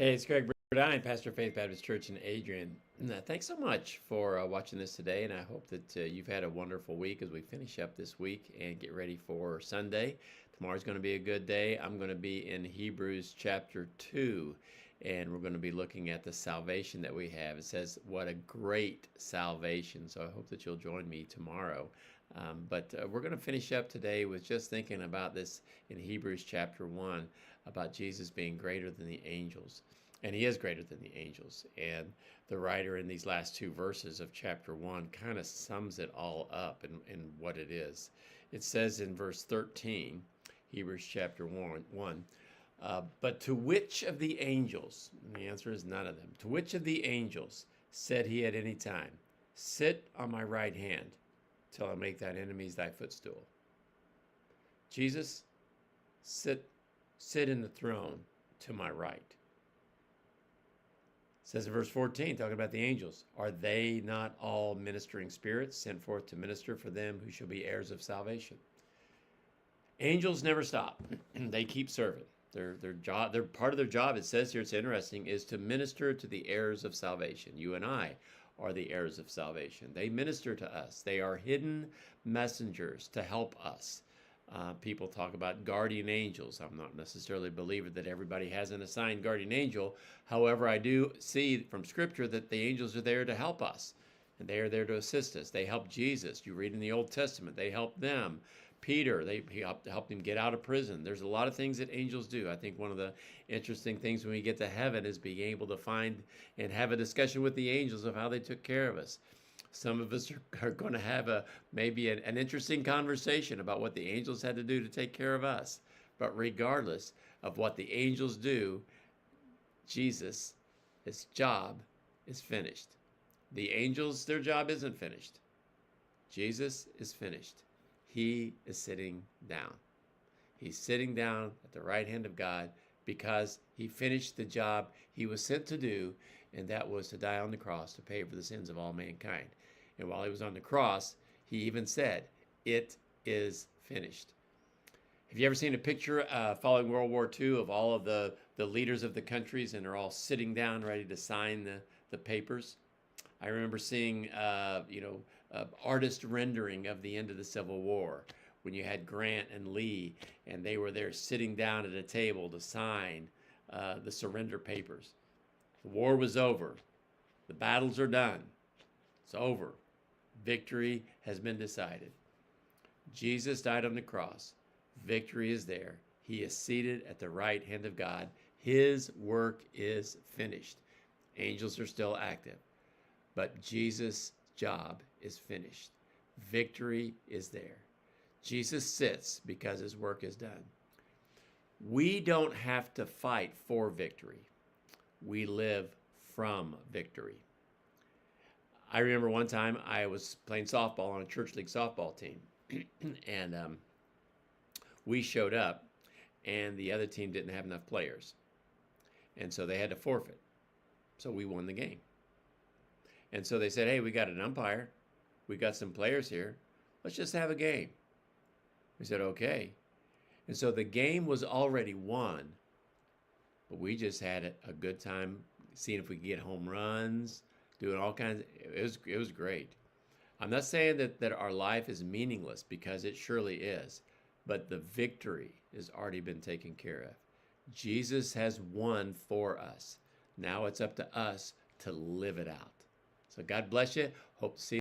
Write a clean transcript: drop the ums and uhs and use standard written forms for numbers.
Hey, it's Greg Burdine, Pastor of Faith Baptist Church in Adrian. Thanks so much for watching this today, and I hope that you've had a wonderful week as we finish up this week and get ready for Sunday. Tomorrow's going to be a good day. I'm going to be in Hebrews chapter 2, and we're going to be looking at the salvation that we have. It says, what a great salvation. So I hope that you'll join me tomorrow. But we're going to finish up today with just thinking about this in Hebrews chapter 1 about Jesus being greater than the angels. And he is greater than the angels. And the writer in these last two verses of chapter 1 kind of sums it all up in what it is. It says in verse 13, Hebrews chapter 1, but to which of the angels, and the answer is none of them, to which of the angels said he at any time, sit on my right hand till I make thine enemies thy footstool? Jesus, sit in the throne to my right. It says in verse 14, talking about the angels, are they not all ministering spirits sent forth to minister for them who shall be heirs of salvation? Angels never stop. They keep serving. Their job, their part of their job, it says here, it's interesting, is to minister to the heirs of salvation. You and I are the heirs of salvation. They minister to us. They are hidden messengers to help us. People talk about guardian angels. I'm not necessarily a believer that everybody has an assigned guardian angel. However, I do see from Scripture that the angels are there to help us, and they are there to assist us. They help Jesus. You read in the Old Testament, they help them. Peter, he helped him get out of prison. There's a lot of things that angels do. I think one of the interesting things when we get to heaven is being able to find and have a discussion with the angels of how they took care of us. Some of us are going to have maybe an interesting conversation about what the angels had to do to take care of us. But regardless of what the angels do, Jesus, his job is finished. The angels, their job isn't finished. Jesus is finished. He is sitting down. He's sitting down at the right hand of God because he finished the job he was sent to do, and that was to die on the cross to pay for the sins of all mankind. And while he was on the cross, he even said, it is finished. Have you ever seen a picture following World War II of all of the leaders of the countries, and they're all sitting down ready to sign the papers? I remember seeing, artist rendering of the end of the Civil War when you had Grant and Lee, and they were there sitting down at a table to sign the surrender papers. The war was over. The battles are done. It's over. Victory has been decided. Jesus died on the cross. Victory is there. He is seated at the right hand of God. His work is finished. Angels are still active, but Jesus' job is finished. Victory is there. Jesus sits because his work is done. We don't have to fight for victory. We live from victory. I remember one time I was playing softball on a church league softball team, and we showed up, and the other team didn't have enough players, and so they had to forfeit. So we won the game. And so they said, hey, we got an umpire. We got some players here. Let's just have a game. We said, okay. And so the game was already won, but we just had a good time seeing if we could get home runs, doing all kinds. It was great. I'm not saying that our life is meaningless, because it surely is, but the victory has already been taken care of. Jesus has won for us. Now it's up to us to live it out. So God bless you. Hope to see you.